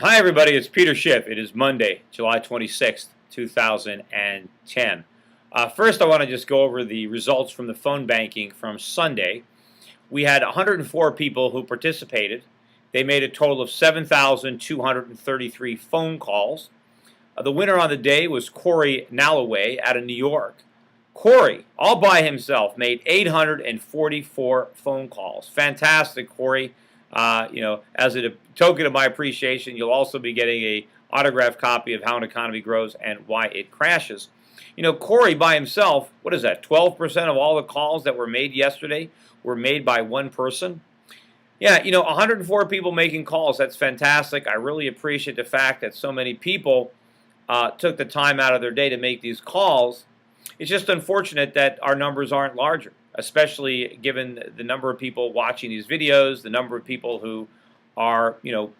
Hi, everybody. It's Peter Schiff. It is Monday, July 26th, 2010. First, I want to just go over the results from the phone banking from Sunday. We had 104 people who participated. They made a total of 7,233 phone calls. The winner on the day was Corey Nalloway out of New York. Corey, all by himself, made 844 phone calls. Fantastic, Corey. As a token of my appreciation, you'll also be getting a autographed copy of How an Economy Grows and Why It Crashes. Corey by himself, what is that, 12% of all the calls that were made yesterday were made by one person? Yeah, 104 people making calls, that's fantastic. I really appreciate the fact that so many people took the time out of their day to make these calls. It's just unfortunate that our numbers aren't larger, especially given the number of people watching these videos, the number of people who are, in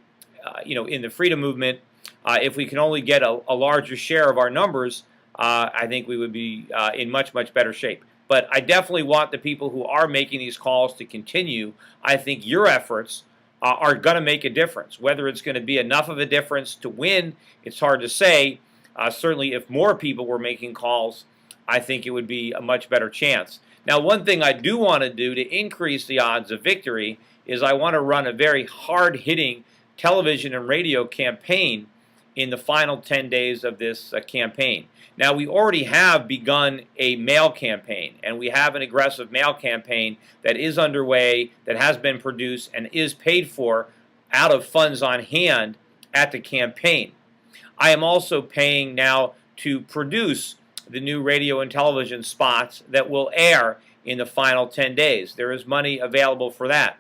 the freedom movement. If we can only get a larger share of our numbers, I think we would be in much, much better shape. But I definitely want the people who are making these calls to continue. I think your efforts are going to make a difference. Whether it's going to be enough of a difference to win, it's hard to say. Certainly, if more people were making calls, I think it would be a much better chance. Now, one thing I do want to do to increase the odds of victory is I want to run a very hard-hitting television and radio campaign in the final 10 days of this campaign. Now, we already have begun a mail campaign, and we have an aggressive mail campaign that is underway, that has been produced, and is paid for out of funds on hand at the campaign. I am also paying now to produce the new radio and television spots that will air in the final 10 days. There is money available for that.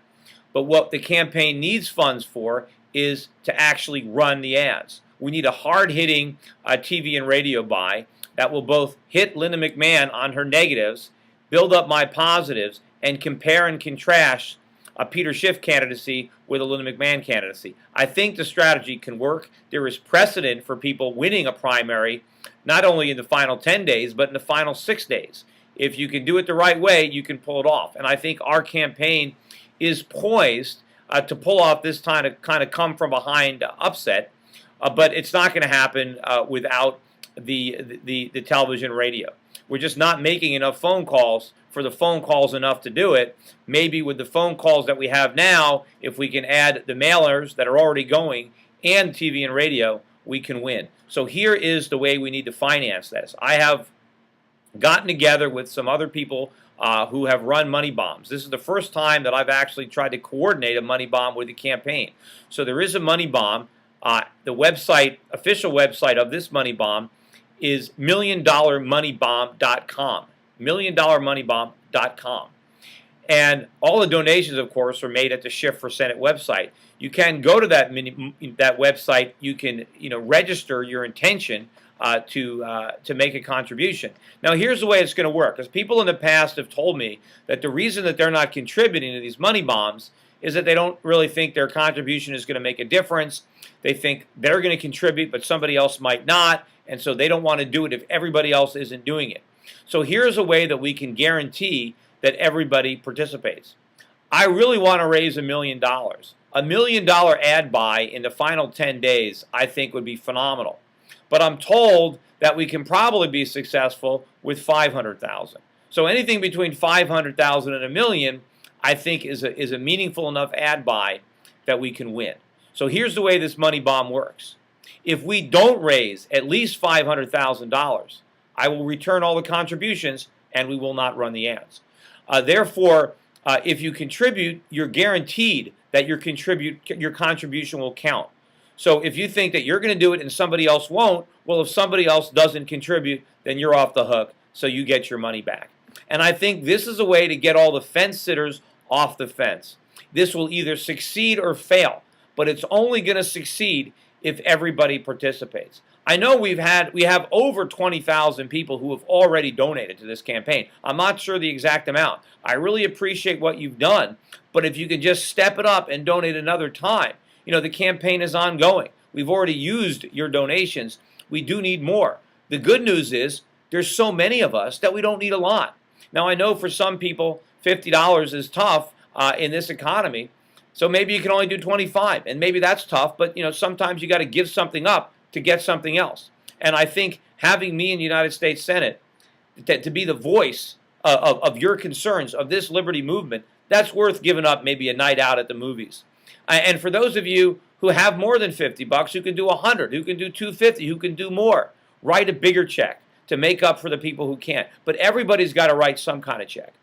But what the campaign needs funds for is to actually run the ads. We need a hard-hitting TV and radio buy that will both hit Linda McMahon on her negatives, build up my positives, and compare and contrast a Peter Schiff candidacy with a Linda McMahon candidacy. I think the strategy can work. There is precedent for people winning a primary, not only in the final 10 days, but in the final 6 days. If you can do it the right way, you can pull it off. And I think our campaign is poised to pull off this kind of come from behind upset, but it's not going to happen without the television radio. We're just not making enough phone calls for the phone calls enough to do it. Maybe with the phone calls that we have now, if we can add the mailers that are already going and TV and radio, we can win. So here is the way we need to finance this. I have gotten together with some other people who have run money bombs. This is the first time that I've actually tried to coordinate a money bomb with the campaign. So there is a money bomb. The website, official website of this money bomb is milliondollarmoneybomb.com. milliondollarmoneybomb.com. And all the donations, of course, are made at the Shift for Senate website. You can go to that website. You can register your intention to make a contribution. Now, here's the way it's going to work. Because people in the past have told me that the reason that they're not contributing to these money bombs is that they don't really think their contribution is going to make a difference. They think they're going to contribute, but somebody else might not, and so they don't want to do it if everybody else isn't doing it. So here's a way that we can guarantee that everybody participates. I really want to raise $1 million. $1 million ad buy in the final 10 days, I think, would be phenomenal. But I'm told that we can probably be successful with $500,000. So anything between $500,000 and $1 million, I think, is a meaningful enough ad buy that we can win. So here's the way this money bomb works. If we don't raise at least $500,000, I will return all the contributions and we will not run the ads. Therefore, if you contribute, you're guaranteed that your contribution will count. So if you think that you're going to do it and somebody else won't, well, if somebody else doesn't contribute, then you're off the hook, so you get your money back. And I think this is a way to get all the fence sitters off the fence. This will either succeed or fail, but it's only going to succeed if everybody participates. I know we have over 20,000 people who have already donated to this campaign. I'm not sure the exact amount. I really appreciate what you've done, but if you can just step it up and donate another time. The campaign is ongoing. We've already used your donations. We do need more. The good news is there's so many of us that we don't need a lot. Now, I know for some people, $50 is tough in this economy, So maybe you can only do 25, and maybe that's tough, but sometimes you got to give something up to get something else. And I think having me in the United States Senate to be the voice of your concerns, of this liberty movement, that's worth giving up maybe a night out at the movies. And for those of you who have more than $50, who can do 100, who can do 250, who can do more, write a bigger check to make up for the people who can't. But everybody's got to write some kind of check.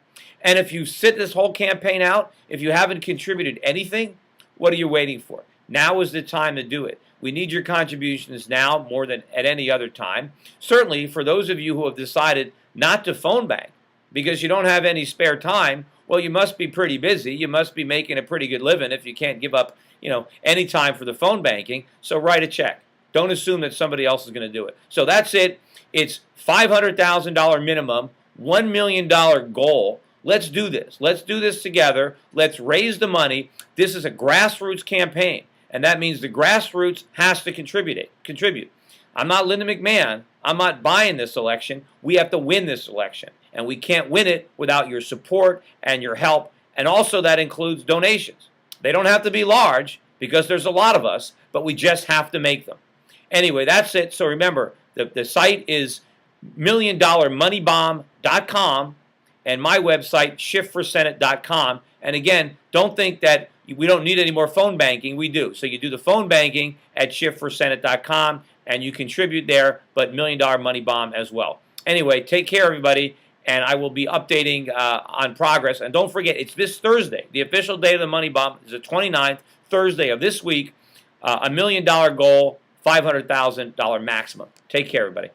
And if you sit this whole campaign out, if you haven't contributed anything, what are you waiting for? Now is the time to do it. We need your contributions now more than at any other time. Certainly, for those of you who have decided not to phone bank because you don't have any spare time, well, you must be pretty busy. You must be making a pretty good living if you can't give up, any time for the phone banking. So write a check. Don't assume that somebody else is going to do it. So that's it. It's $500,000 minimum, $1 million goal. Let's do this. Let's do this together. Let's raise the money. This is a grassroots campaign, and that means the grassroots has to contribute. I'm not Linda McMahon. I'm not buying this election. We have to win this election, and we can't win it without your support and your help, and also that includes donations. They don't have to be large because there's a lot of us, but we just have to make them. Anyway, that's it. So remember, the site is milliondollarmoneybomb.com, and my website, shiftforsenate.com. And again, don't think that we don't need any more phone banking. We do. So you do the phone banking at shiftforsenate.com, and you contribute there, but $1 Million Money Bomb as well. Anyway, take care, everybody, and I will be updating on progress. And don't forget, it's this Thursday. The official date of the Money Bomb is the 29th, Thursday of this week. $1 million goal, $500,000 maximum. Take care, everybody.